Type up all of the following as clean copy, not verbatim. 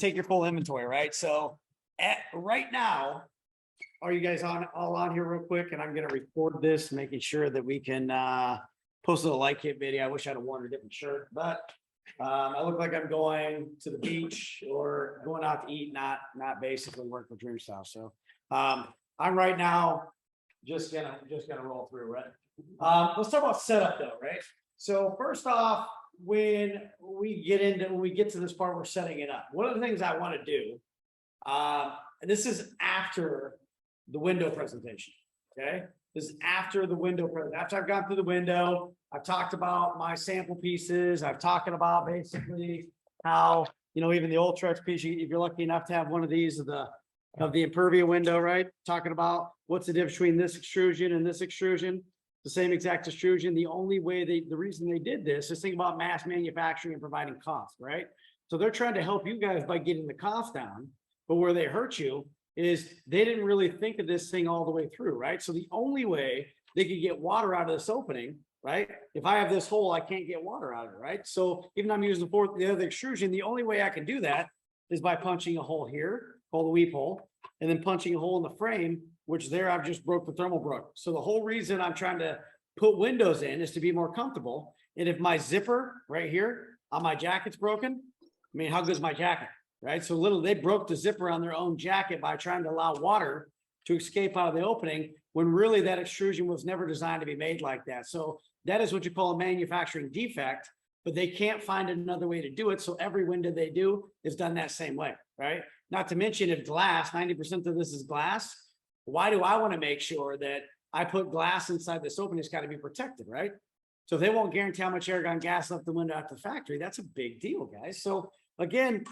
take your full inventory, right? So right now, are you guys all on here real quick? And I'm gonna record this, making sure that we can post a like hit video. I wish I'd have worn a different shirt, but I look like I'm going to the beach or going out to eat, not basically work for Dream Style. So I'm right now just gonna roll through, right? Let's talk about setup though, right? So first off, when we get to this part, we're setting it up. One of the things I want to do, and this is after the window presentation. Okay. This is after the window presentation. After I've gone through the window, I've talked about my sample pieces. I've talked about basically how, even the Ultrex piece, if you're lucky enough to have one of these of the Impervia window, right? Talking about what's the difference between this extrusion and this extrusion, the same exact extrusion. The only way the reason they did this is think about mass manufacturing and providing cost, right? So they're trying to help you guys by getting the cost down, but where they hurt you is they didn't really think of this thing all the way through, right? So the only way they could get water out of this opening, right? If I have this hole, I can't get water out of it, right? So even though I'm using the other extrusion, the only way I can do that is by punching a hole here, called the weep hole, and then punching a hole in the frame, which there I've just broke the thermal broke. So the whole reason I'm trying to put windows in is to be more comfortable. And if my zipper right here on my jacket's broken, I mean, how good is my jacket? Right. So they broke the zipper on their own jacket by trying to allow water to escape out of the opening when really that extrusion was never designed to be made like that. So that is what you call a manufacturing defect, but they can't find another way to do it. So every window they do is done that same way. Right. Not to mention if glass, 90% of this is glass. Why do I want to make sure that I put glass inside this opening? It's got to be protected. Right. So if they won't guarantee how much argon gas left the window at the factory, that's a big deal, guys. So again,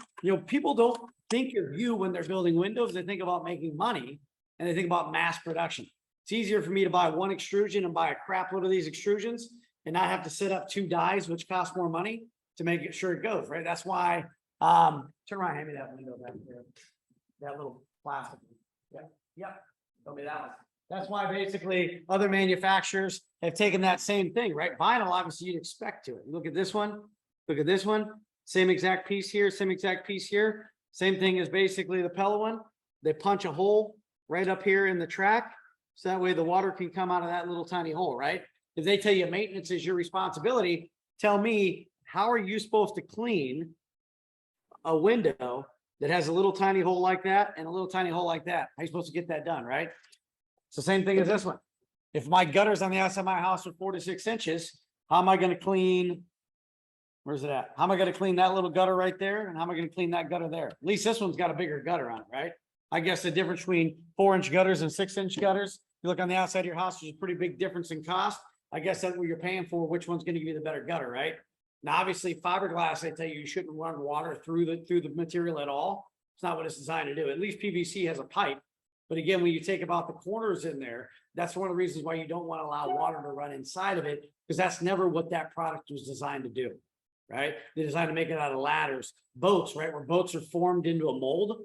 people don't think of you when they're building windows. They think about making money and they think about mass production. It's easier for me to buy one extrusion and buy a crap load of these extrusions and not have to set up 2 dies, which cost more money to make sure it goes, right? That's why, turn around, hand me that window back there. That little plastic. Yep. Tell me that one. That's why basically other manufacturers have taken that same thing, right? Vinyl, obviously you'd expect to it. Look at this one. Look at this one. Same exact piece here, same exact piece here. Same thing as basically the Pella one. They punch a hole right up here in the track. So that way the water can come out of that little tiny hole, right? If they tell you maintenance is your responsibility, tell me, how are you supposed to clean a window that has a little tiny hole like that and a little tiny hole like that? How are you supposed to get that done, right? It's the same thing as this one. If my gutters on the outside of my house are 4 to 6 inches, how am I going to clean? Where's it at? How am I going to clean that little gutter right there? And how am I going to clean that gutter there? At least this one's got a bigger gutter on it, right? I guess the difference between 4-inch gutters and 6-inch gutters, you look on the outside of your house, there's a pretty big difference in cost. I guess that's what you're paying for, which one's going to give you the better gutter, right? Now, obviously fiberglass, I tell you, you shouldn't run water through the material at all. It's not what it's designed to do. At least PVC has a pipe. But again, when you take about the corners in there, that's one of the reasons why you don't want to allow water to run inside of it, because that's never what that product was designed to do. Right? They designed to make it out of ladders, boats, right? Where boats are formed into a mold.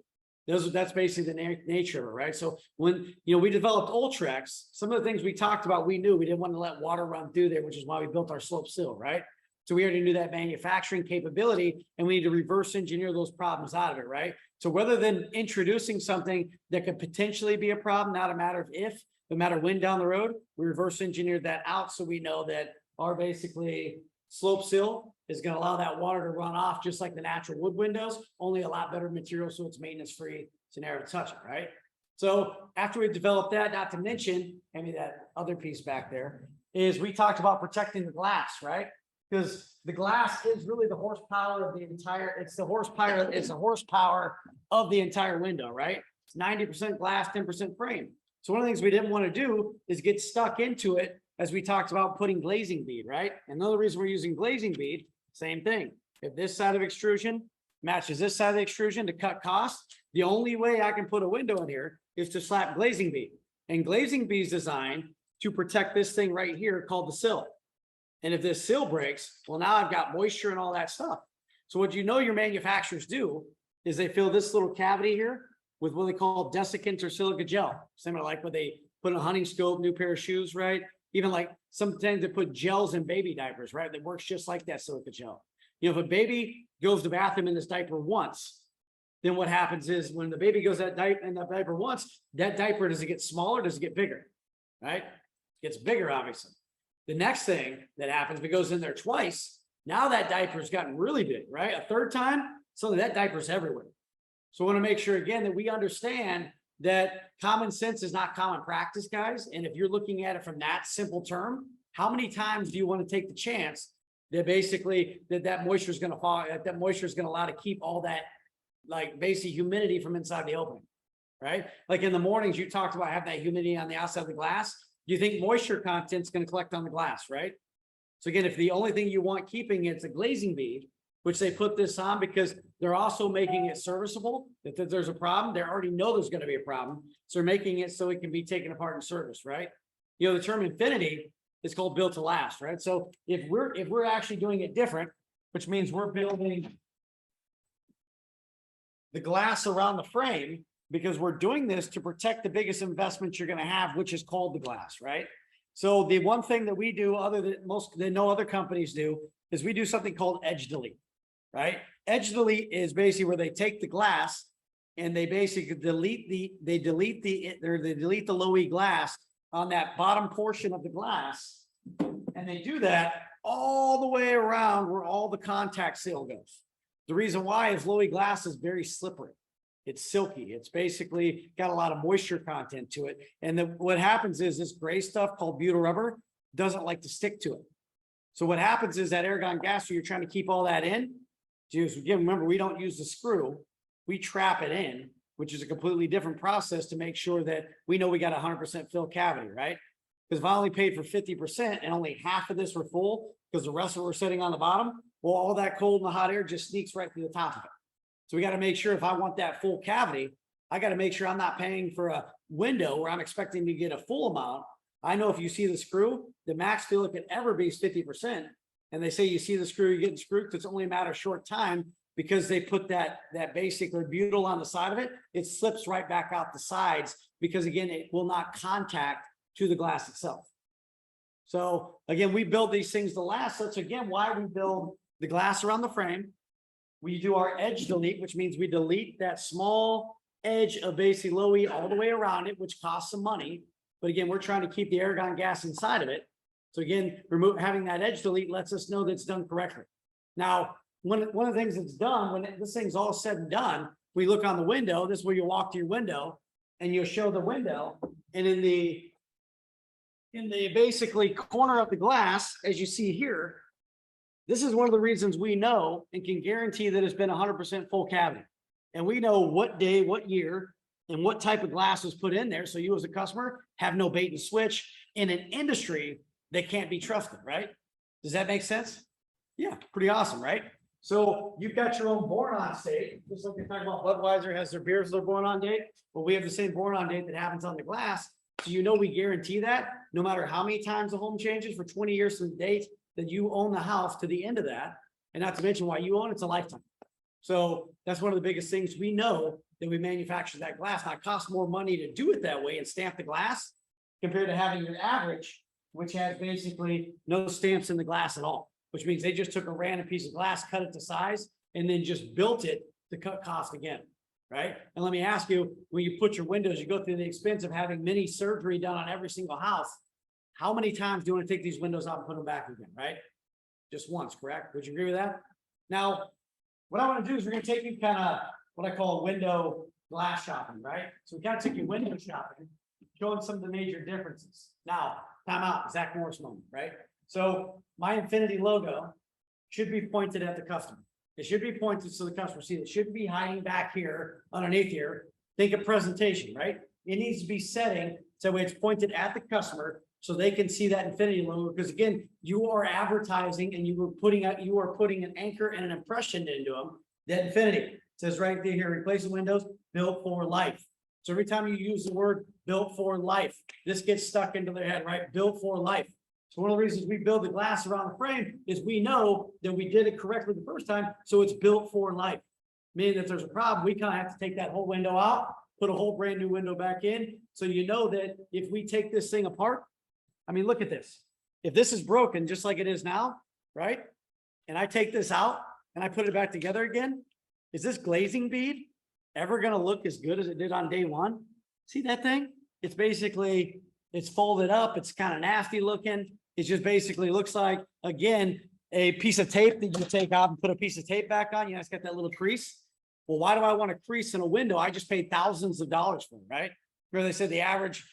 That's basically the nature of it, right? So when, we developed Ultrex, some of the things we talked about, we knew we didn't want to let water run through there, which is why we built our slope sill, right? So we already knew that manufacturing capability and we need to reverse engineer those problems out of it, right? So rather than introducing something that could potentially be a problem, not a matter of if, but matter when down the road, we reverse engineered that out. So we know that our basically slope sill is going to allow that water to run off just like the natural wood windows, only a lot better material. So it's maintenance free. It's never to touch it. Right. So after we developed that, not to mention, that other piece back there is we talked about protecting the glass, right? Because the glass is really the horsepower of the entire, it's the horsepower of the entire window, right? It's 90% glass, 10% frame. So one of the things we didn't want to do is get stuck into it as we talked about putting glazing bead, right? Another reason we're using glazing bead, same thing. If this side of extrusion matches this side of the extrusion to cut costs, the only way I can put a window in here is to slap glazing bead. And glazing bead is designed to protect this thing right here called the sill. And if this sill breaks, well, now I've got moisture and all that stuff. So what your manufacturers do is they fill this little cavity here with what they call desiccant or silica gel. Similar like when they put in a hunting scope, new pair of shoes, right? Even like sometimes they put gels in baby diapers, right? That works just like that silica gel. If a baby goes to the bathroom in this diaper once, then what happens is when the baby goes that diaper in that diaper once, that diaper, does it get smaller? Does it get bigger? Right? It gets bigger, obviously. The next thing that happens, if it goes in there twice, now that diaper's gotten really big, right? A third time, suddenly that diaper's everywhere. So I want to make sure again that we understand that common sense is not common practice, guys. And if you're looking at it from that simple term, how many times do you want to take the chance that basically that moisture is going to fall, that moisture is going to allow to keep all that like basic humidity from inside the opening, right? Like in the mornings, you talked about having that humidity on the outside of the glass. Do you think moisture content is going to collect on the glass, right? So again, if the only thing you want keeping it's a glazing bead, which they put this on because they're also making it serviceable. If there's a problem, they already know there's going to be a problem. So they're making it so it can be taken apart and serviced, right? You know, the term infinity is called built to last, right? So if we're actually doing it different, which means we're building the glass around the frame because we're doing this to protect the biggest investment you're going to have, which is called the glass, right? So the one thing that we do other than no other companies do is we do something called edge delete, right? Edge delete is basically where they take the glass and they basically delete the low E glass on that bottom portion of the glass. And they do that all the way around where all the contact seal goes. The reason why is low E glass is very slippery. It's silky. It's basically got a lot of moisture content to it. And then what happens is this gray stuff called butyl rubber doesn't like to stick to it. So what happens is that argon gas, so you're trying to keep all that in. Just again, remember, we don't use the screw. We trap it in, which is a completely different process to make sure that we know we got 100% fill cavity, right? Because if I only paid for 50% and only half of this were full, because the rest of it were sitting on the bottom, well, all that cold and the hot air just sneaks right through the top of it. So we got to make sure if I want that full cavity, I got to make sure I'm not paying for a window where I'm expecting to get a full amount. I know if you see the screw, the max fill it could ever be is 50%. And they say you see the screw, you're getting screwed because it's only a matter of short time because they put that basically butyl on the side of it. It slips right back out the sides because again, it will not contact to the glass itself. So again, we build these things to last. That's again why we build the glass around the frame. We do our edge delete, which means we delete that small edge of basically low E all the way around it, which costs some money. But again, we're trying to keep the argon gas inside of it. So again, having that edge delete lets us know that it's done correctly. Now, one of the things that's done, when this thing's all said and done, we look on the window. This is where you walk to your window and you'll show the window. And in the basically corner of the glass, as you see here, this is one of the reasons we know and can guarantee that it's been 100% full cavity. And we know what day, what year, and what type of glass was put in there. So you as a customer have no bait and switch in an industry that can't be trusted, right? Does that make sense? Yeah, pretty awesome, right? So you've got your own born-on date, just like you're talking about Budweiser has their beers, their born-on date. Well, we have the same born-on date that happens on the glass. So you know we guarantee that no matter how many times the home changes for 20 years from the date that you own the house to the end of that, and not to mention why you own it's a lifetime. So that's one of the biggest things we know that we manufacture that glass. Now it costs more money to do it that way and stamp the glass compared to having your average, which has basically no stamps in the glass at all, which means they just took a random piece of glass, cut it to size, and then just built it to cut cost again, right? And let me ask you, when you put your windows, you go through the expense of having mini surgery done on every single house. How many times do you want to take these windows out and put them back again, right? Just once, correct? Would you agree with that? Now, what I want to do is we're going to take you kind of what I call window glass shopping, right? So we kind of took you window shopping, showing some of the major differences. Now, time out, Zach Morris moment, right? So my Infinity logo should be pointed at the customer. It should be pointed so the customer sees it. It shouldn't be hiding back here underneath here. Think of presentation, right? It needs to be setting so it's pointed at the customer so they can see that Infinity logo. Because again, you are advertising and you are putting an anchor and an impression into them. That Infinity it says right there here, replacing windows, built for life. So every time you use the word built for life, this gets stuck into their head, right? Built for life. So one of the reasons we build the glass around the frame is we know that we did it correctly the first time. So it's built for life. Meaning that if there's a problem, we kind of have to take that whole window out, put a whole brand new window back in. So you know that if we take this thing apart, I mean, look at this. If this is broken, just like it is now, right? And I take this out and I put it back together again, is this glazing bead ever going to look as good as it did on day one. See that thing? It's basically, it's folded up. It's kind of nasty looking. It just basically looks like, again, a piece of tape that you take off and put a piece of tape back on. You know, it's got that little crease. Well, why do I want a crease in a window? I just paid thousands of dollars for it, right? Remember they said the average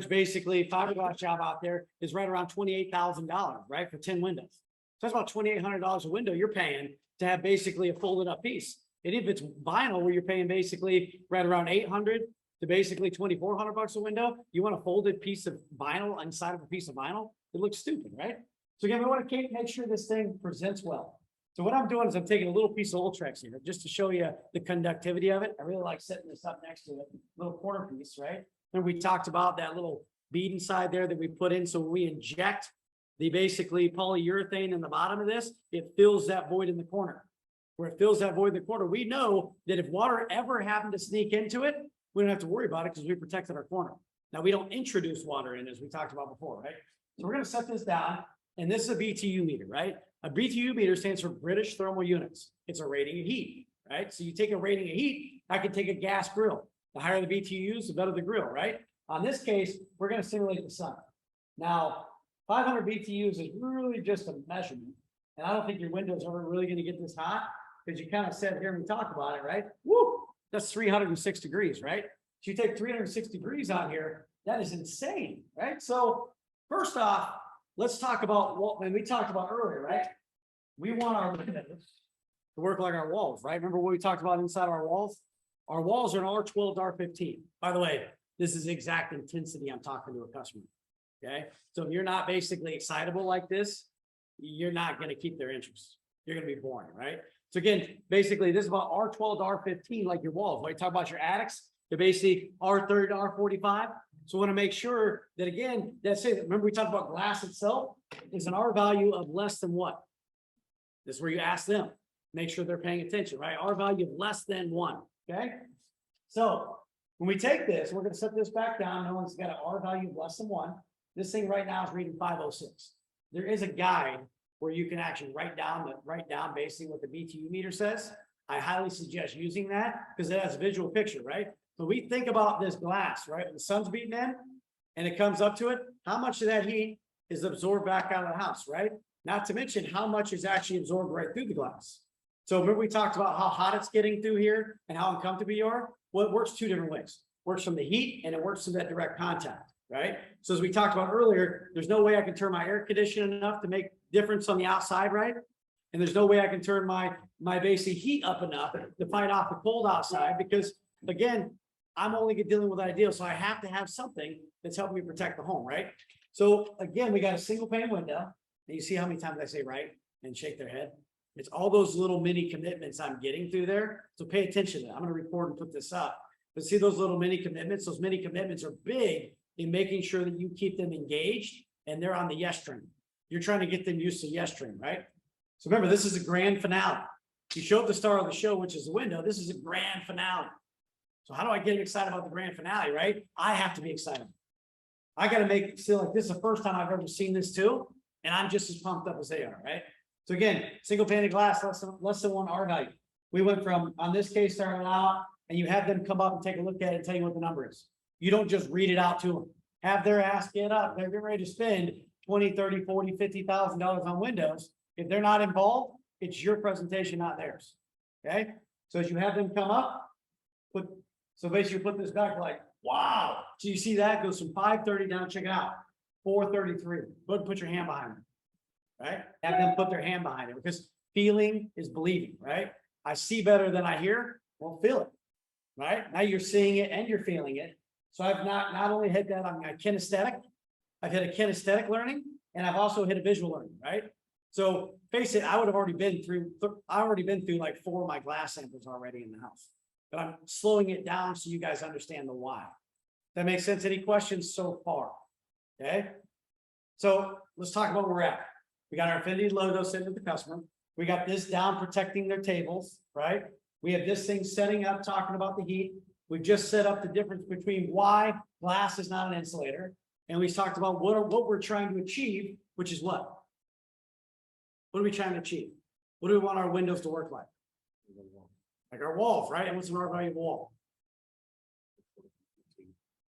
basically fiberglass job out there is right around $28,000, right? For 10 windows. So that's about $2,800 a window you're paying to have basically a folded up piece. And if it's vinyl where you're paying basically right around 800 to basically 2,400 bucks a window, you want a folded piece of vinyl inside of a piece of vinyl? It looks stupid, right? So again, we want to make sure this thing presents well. So what I'm doing is I'm taking a little piece of Ultrex here just to show you the conductivity of it. I really like setting this up next to it, little corner piece, right? And we talked about that little bead inside there that we put in. So when we inject the basically polyurethane in the bottom of this, it fills that void in the corner. Where it fills that void in the corner, we know that if water ever happened to sneak into it, we don't have to worry about it because we protected our corner. Now we don't introduce water in as we talked about before, right? So we're going to set this down, and this is a BTU meter, right? A BTU meter stands for British Thermal Units. It's a rating of heat, right? So you take a rating of heat, I can take a gas grill. The higher the BTUs, the better the grill, right? On this case, we're going to simulate the sun. Now, 500 BTUs is really just a measurement. And I don't think your window's ever really going to get this hot because you kind of sat here and we talked about it, right? Woo! That's 306 degrees, right? So you take 306 degrees out here, that is insane, right? So first off, let's talk about what when we talked about earlier, right? We want our windows to work like our walls, right? Remember what we talked about inside our walls? Our walls are an R12 to R15. By the way, this is exact intensity I'm talking to a customer. Okay. So if you're not basically excitable like this, you're not going to keep their interest. You're going to be boring, right? So again, basically this is about R12 to R15, like your walls. When you talk about your attics, they're basically R30 to R45. So we want to make sure that again, that's it. Remember we talked about glass itself is an R value of less than what? This is where you ask them, make sure they're paying attention, right? R value of less than 1. Okay. So when we take this, we're going to set this back down. No one's got an R value of less than 1. This thing right now is reading 506. There is a guide where you can actually write down basically what the BTU meter says. I highly suggest using that because it has a visual picture, right? So we think about this glass, right? When the sun's beating in and it comes up to it, how much of that heat is absorbed back out of the house, right? Not to mention how much is actually absorbed right through the glass. So remember we talked about how hot it's getting through here and how uncomfortable you are? Well, it works 2 different ways. It works from the heat and it works from that direct contact, right? So as we talked about earlier, there's no way I can turn my air conditioning enough to make difference on the outside, right? And there's no way I can turn my basic heat up enough to fight off the cold outside because again, I'm only dealing with ideal. So I have to have something that's helping me protect the home, right? So again, we got a single pane window. And you see how many times I say right and shake their head? It's all those little mini commitments I'm getting through there. So pay attention to that. I'm going to record and put this up. But see those little mini commitments? Those mini commitments are big in making sure that you keep them engaged and they're on the yes train. You're trying to get them used to yes train, right? So remember, this is a grand finale. You showed the star of the show, which is the window. This is a grand finale. So how do I get excited about the grand finale, right? I have to be excited. I got to make it feel like this is the first time I've ever seen this too. And I'm just as pumped up as they are, right? So again, single pane of glass, less than 1 R value. We went from, on this case, starting out, and you have them come up and take a look at it and tell you what the number is. You don't just read it out to them. Have their ass get up. They're getting ready to spend 20, 30, 40, $50,000 on windows. If they're not involved, it's your presentation, not theirs. Okay. So as you have them come up, so basically put this back like, wow. So you see that goes from 530 down, check it out. 433. Go ahead and put your hand behind it. Right? Have them put their hand behind it because feeling is believing, right? I see better than I hear. Well, feel it. Right? Now you're seeing it and you're feeling it. So I've not only hit that on my kinesthetic, I've hit a kinesthetic learning and I've also hit a visual learning, right? So face it, I would have already been through, like 4 of my glass samples already in the house, but I'm slowing it down so you guys understand the why. That makes sense? Any questions so far? Okay. So let's talk about where we're at. We got our Infinity logo sent to the customer. We got this down protecting their tables, right? We have this thing setting up, talking about the heat. We've just set up the difference between why glass is not an insulator. And we talked about what we're trying to achieve, which is what? What are we trying to achieve? What do we want our windows to work like? Like our walls, right? And what's an R value wall?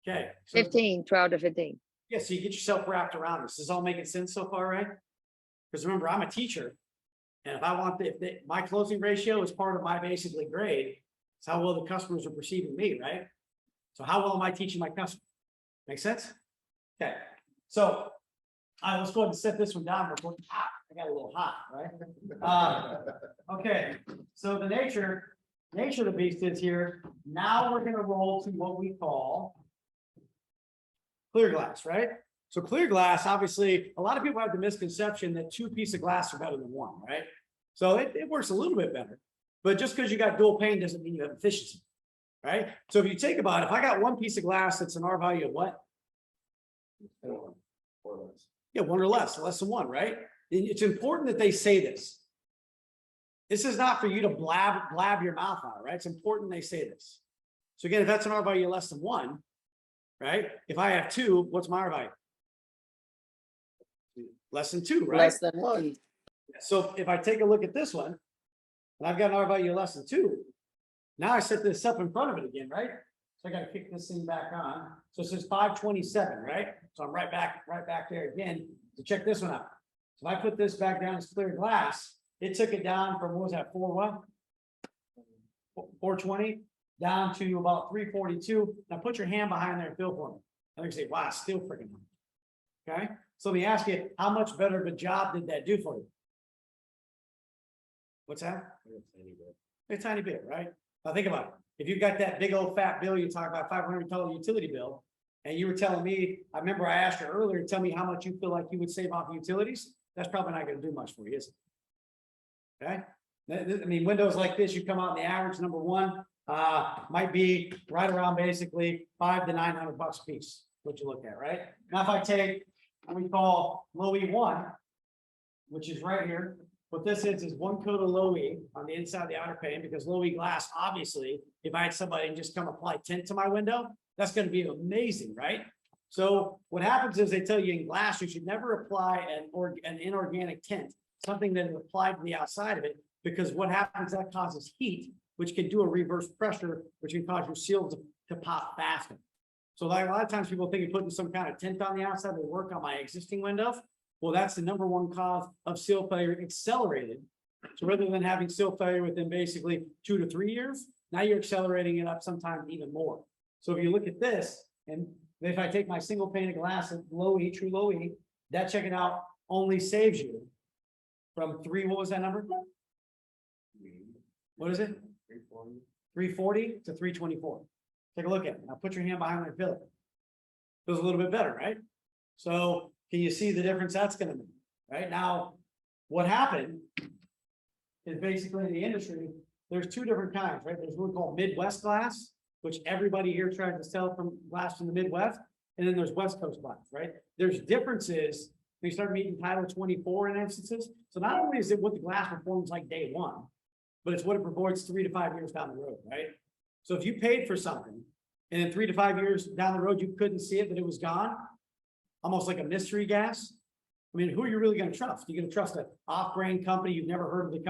Okay. So, 15, 12 to 15. yeah, so you get yourself wrapped around this. This is all making sense so far, right? Because remember, I'm a teacher. And if I want my closing ratio is part of my basically grade, it's how well the customers are perceiving me, right? So how well am I teaching my customer? Make sense? Okay, so let's go ahead and set this one down before I got a little hot, right? Okay, so the nature of the beast is here. Now we're gonna roll to what we call clear glass, right? So clear glass, obviously, a lot of people have the misconception that 2 pieces of glass are better than 1, right? So it works a little bit better, but just because you got dual pane doesn't mean you have efficiency, right? So if you think about it, if I got 1 piece of glass that's an R value of what? Yeah, 1 or less than 1, right? It's important that they say this. This is not for you to blab your mouth out, right? It's important they say this. So again, if that's an R value less than 1, right? If I have 2, what's my R value? Less than 2, right? Less than 1. So if I take a look at this one, and I've got an R value less than 2, now I set this up in front of it again, right? So I got to kick this thing back on. So it says 527, right? So I'm right back there again to check this one out. So if I put this back down as clear glass, it took it down from, what was that, 420 down to about 342. Now put your hand behind there and feel for me. And you say, wow, still freaking hard. Okay. So let me ask you, how much better of a job did that do for you? What's that? A tiny bit, right? Now think about it. If you've got that big old fat bill, you talk about $500 utility bill, and you were telling me, I remember I asked you earlier, tell me how much you feel like you would save off utilities. That's probably not going to do much for you, is it? Okay. I mean, windows like this, you come out in the average number 1, might be right around basically $500 to $900 a piece, what you look at, right? Now, if I take what we call low E1, which is right here, what this is 1 coat of low E on the inside of the outer pane, because low E glass, obviously, if I had somebody just come apply tint to my window, that's going to be amazing, right? So what happens is they tell you in glass, you should never apply an inorganic tint, something that is applied to the outside of it, because what happens, that causes heat, which can do a reverse pressure, which can cause your seal to pop faster. So like a lot of times people think of putting some kind of tint on the outside will work on my existing window. Well, that's the number 1 cause of seal failure accelerated. So rather than having seal failure within basically 2 to 3 years, now you're accelerating it up sometimes even more. So if you look at this, and if I take my single pane of glass at low E, true low E, that, check it out, only saves you from 3, what was that number? What is it? 340 to 324. Take a look at it. Now put your hand behind and feel it. Feels a little bit better, right? So can you see the difference that's going to make? Right now, what happened is basically in the industry, there's 2 different kinds, right? There's what we call Midwest glass, which everybody here tries to sell from glass from the Midwest. And then there's West Coast glass, right? There's differences. We start meeting Title 24 in instances. So not only is it what the glass performs like day 1, but it's what it performs 3 to 5 years down the road, right? So if you paid for something and in 3 to 5 years down the road, you couldn't see it, but it was gone, almost like a mystery gas. I mean, who are you really going to trust? You're going to trust an off-brand company you've never heard of the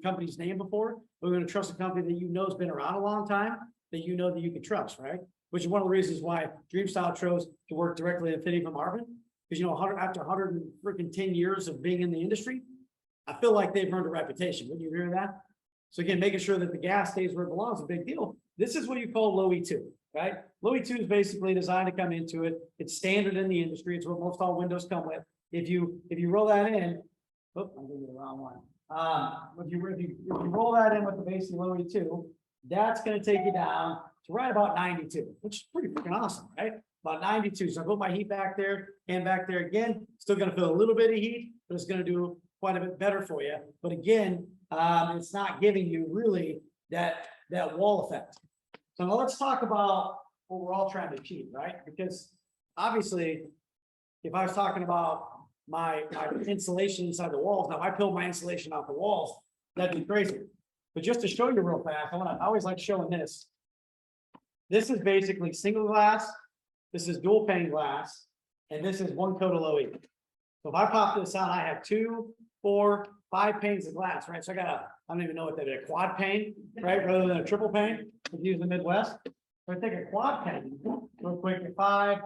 company's name before? Or you're going to trust a company that you know has been around a long time, that you know that you can trust, right? Which is one of the reasons why DreamStyle chose to work directly with Infinity from Marvin. Because, you know, after 110 years of being in the industry, I feel like they've earned a reputation. Wouldn't you agree with that? So again, making sure that the gas stays where it belongs is a big deal. This is what you call low E2, right? Low E2 is basically designed to come into it. It's standard in the industry. It's what most all windows come with. If you roll that in, oh, I'm gonna get the wrong one. If you roll that in with the basic low E2, that's going to take you down to right about 92, which is pretty freaking awesome, right? About 92. So I put my heat back there and back there again. Still going to feel a little bit of heat, but it's going to do quite a bit better for you. But again, it's not giving you really that wall effect. So now let's talk about what we're all trying to achieve, right? Because obviously, if I was talking about my insulation inside the walls, now if I peeled my insulation off the walls, that'd be crazy. But just to show you real fast, I always like showing this. This is basically single glass, this is dual pane glass, and this is 1 coat of low E. So if I pop this out, I have 2, 4, 5 panes of glass, right? So I don't even know what that is, a quad pane, right? Rather than a triple pane, if you use the Midwest. So I take a quad pane, real quick at 5.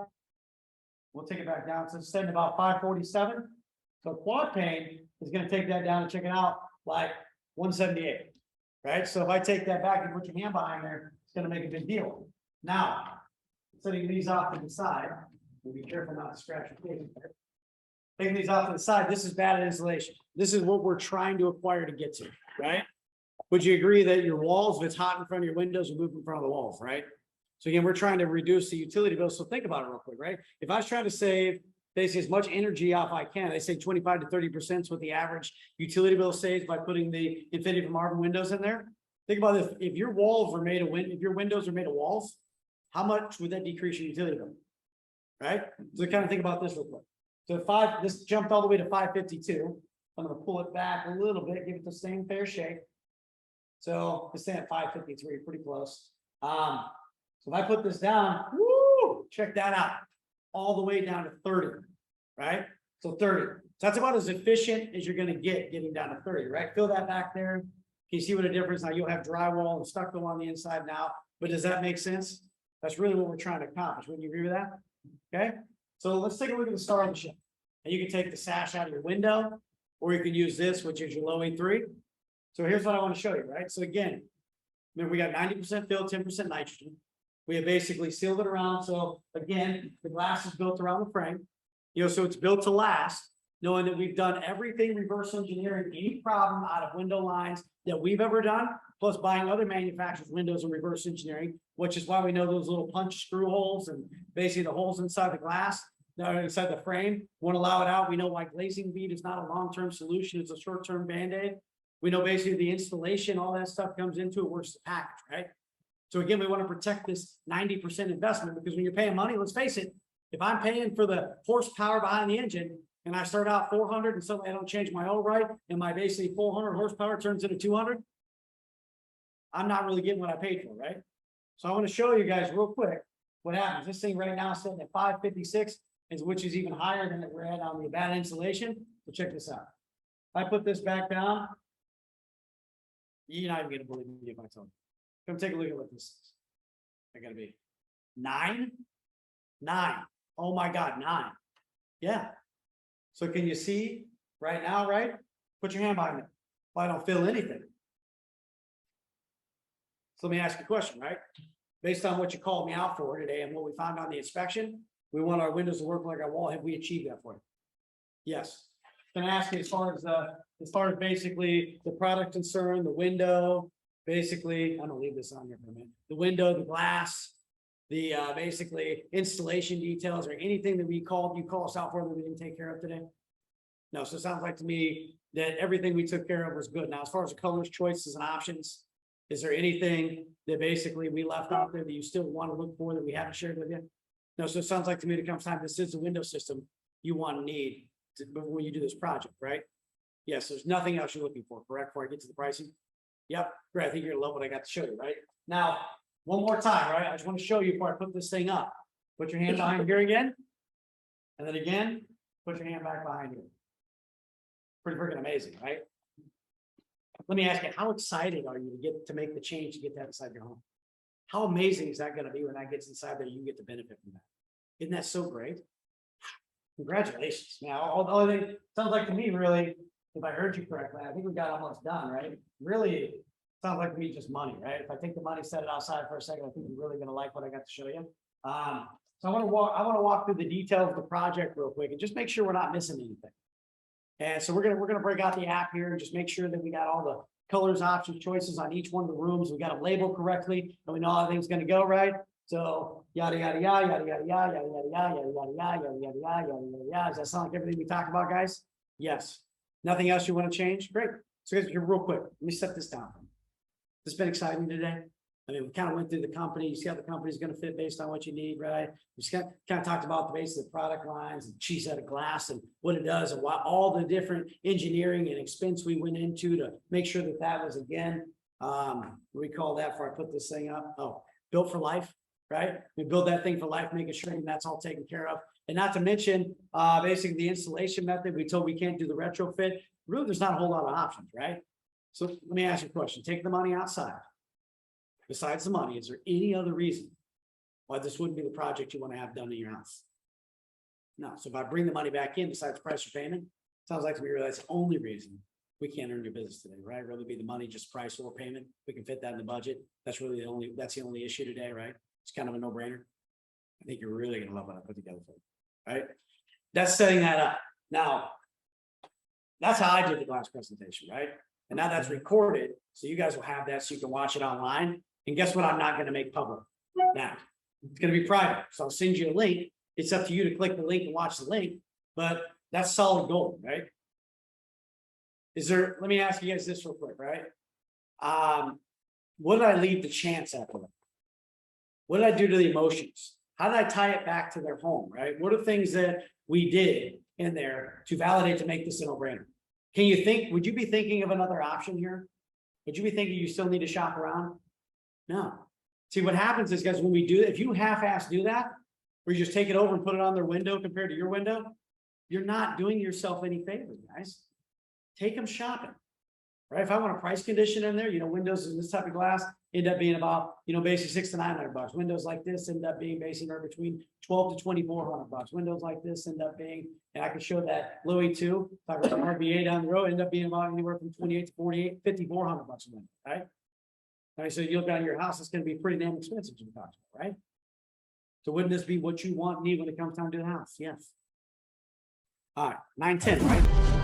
We'll take it back down. So it's sitting about 547. So quad pane is gonna take that down and check it out, like 178, right? So if I take that back and put your hand behind there, it's gonna make a big deal. Now, setting these off to the side, we'll be careful not to scratch your face there. Taking these off to the side, this is bad insulation. This is what we're trying to acquire to get to, right? Would you agree that your walls, if it's hot in front of your windows, will move in front of the walls, right? So again, we're trying to reduce the utility bill. So think about it real quick, right? If I was trying to save basically as much energy off I can, they say 25 to 30% is what the average utility bill saves by putting the Infinity from Marvin windows in there. Think about this, if your walls were made of if your windows are made of walls, how much would that decrease your utility bill? Right? So kind of think about this real quick. So this jumped all the way to 552. I'm gonna pull it back a little bit, give it the same fair shake. So it's at 553, pretty close. So if I put this down, woo, check that out, all the way down to 30, right? So 30. So that's about as efficient as you're gonna get getting down to 30, right? Fill that back there. Can you see what a difference? Now you'll have drywall and stucco on the inside now, but does that make sense? That's really what we're trying to accomplish. Wouldn't you agree with that? Okay, so let's take a look at the star on the ship. And you can take the sash out of your window, or you can use this, which is your low E3. So here's what I want to show you, right? So again, remember we got 90% filled, 10% nitrogen. We have basically sealed it around. So again, the glass is built around the frame, so it's built to last, knowing that we've done everything reverse engineering, any problem out of window lines that we've ever done, plus buying other manufacturers' windows and reverse engineering, which is why we know those little punch screw holes and basically the holes inside the glass, that are inside the frame, won't allow it out. We know why glazing bead is not a long-term solution, it's a short-term Band-Aid. We know basically the installation, all that stuff comes into it, works the package, right? So again, we want to protect this 90% investment, because when you're paying money, let's face it, if I'm paying for the horsepower behind the engine and I start out 400 and suddenly I don't change my oil right, and my basically 400 horsepower turns into 200, I'm not really getting what I paid for, right? So I want to show you guys real quick what happens. This thing right now is sitting at 556, which is even higher than we're at on the bad insulation. So check this out. If I put this back down, you're not even going to believe me if I tell you. Come take a look at what this is. They're going to be 9. Oh my God, 9. Yeah. So can you see right now, right? Put your hand behind it. Well, I don't feel anything. So let me ask you a question, right? Based on what you called me out for today and what we found on the inspection, we want our windows to work like our wall. Have we achieved that for you? Yes. Can I ask you as far as basically the product concern, the window, basically, I'm gonna leave this on here for a minute. The window, the glass, the basically installation details, or anything that you call us out for that we didn't take care of today? No, so it sounds like to me that everything we took care of was good. Now, as far as the colors, choices, and options, is there anything that basically we left out there that you still want to look for that we haven't shared with you? No, so it sounds like to me that comes time, this is the window system you want to need when you do this project, right? Yes, there's nothing else you're looking for, correct? Before I get to the pricing. Yep, great. I think you're gonna love what I got to show you, right? Now, one more time, right? I just want to show you before I put this thing up. Put your hand behind here again. And then again, put your hand back behind you. Pretty freaking amazing, right? Let me ask you, how excited are you to make the change to get that inside your home? How amazing is that going to be when that gets inside there? You get the benefit from that. Isn't that so great? Congratulations. Now, all I think sounds like to me, really, if I heard you correctly, I think we got almost done, right? Really sounds like to me just money, right? If I take the money, set it outside for a second, I think you're really going to like what I got to show you. So I want to walk through the details of the project real quick and just make sure we're not missing anything. And so we're gonna break out the app here and just make sure that we got all the colors, options, choices on each one of the rooms. We got them labeled correctly, and we know how everything's gonna go, right? So yada yada yada yada yada yada yada yada yada yada yada yada yada yada yada yada. Does that sound like everything we talked about, guys? Yes. Nothing else you want to change? Great. So guys, real quick, let me set this down. This has been exciting today. I mean, we kind of went through the company. You see how the company's going to fit based on what you need, right? We just kind of talked about the base of the product lines and cheese out of glass and what it does and why all the different engineering and expense we went into to make sure that that was, again, recall that before I put this thing up. Oh, built for life, right? We build that thing for life, making sure that's all taken care of. And not to mention, basically the installation method, we told we can't do the retrofit. really, there's not a whole lot of options, right? So let me ask you a question. Take the money outside. Besides the money, is there any other reason why this wouldn't be the project you want to have done in your house? No. So if I bring the money back in besides price or payment, sounds like to me that's the only reason we can't earn your business today, right? Really be the money, just price or payment. We can fit that in the budget. That's really that's the only issue today, right? It's kind of a no-brainer. I think you're really gonna love what I put together for you, right? That's setting that up. Now, that's how I did the last presentation, right? And now that's recorded, so you guys will have that so you can watch it online. And guess what? I'm not gonna make public now. It's gonna be private, so I'll send you a link. It's up to you to click the link and watch the link, but that's solid gold, right? Let me ask you guys this real quick, right? What did I leave the chance after that? What did I do to the emotions? How did I tie it back to their home, right? What are things that we did in there to validate to make this a no-brainer? Can you think, would you be thinking of another option here? Would you be thinking you still need to shop around? No. See, what happens is, guys, when we do, if you half-ass do that, where you just take it over and put it on their window compared to your window, you're not doing yourself any favors, guys. Take them shopping, right? If I want a price condition in there, windows in this type of glass end up being about, basically $600 to $900. Windows like this end up being basically between $1,200 to $2,400. Windows like this end up being, and I can show that Louis too, talk about RVA down the road, end up being about anywhere from 28 to 48, $5,400 a window, right? All right, so you look down your house, it's going to be pretty damn expensive to the cost, right? So wouldn't this be what you want, need when it comes time to the house? Yes. All right, 910, right?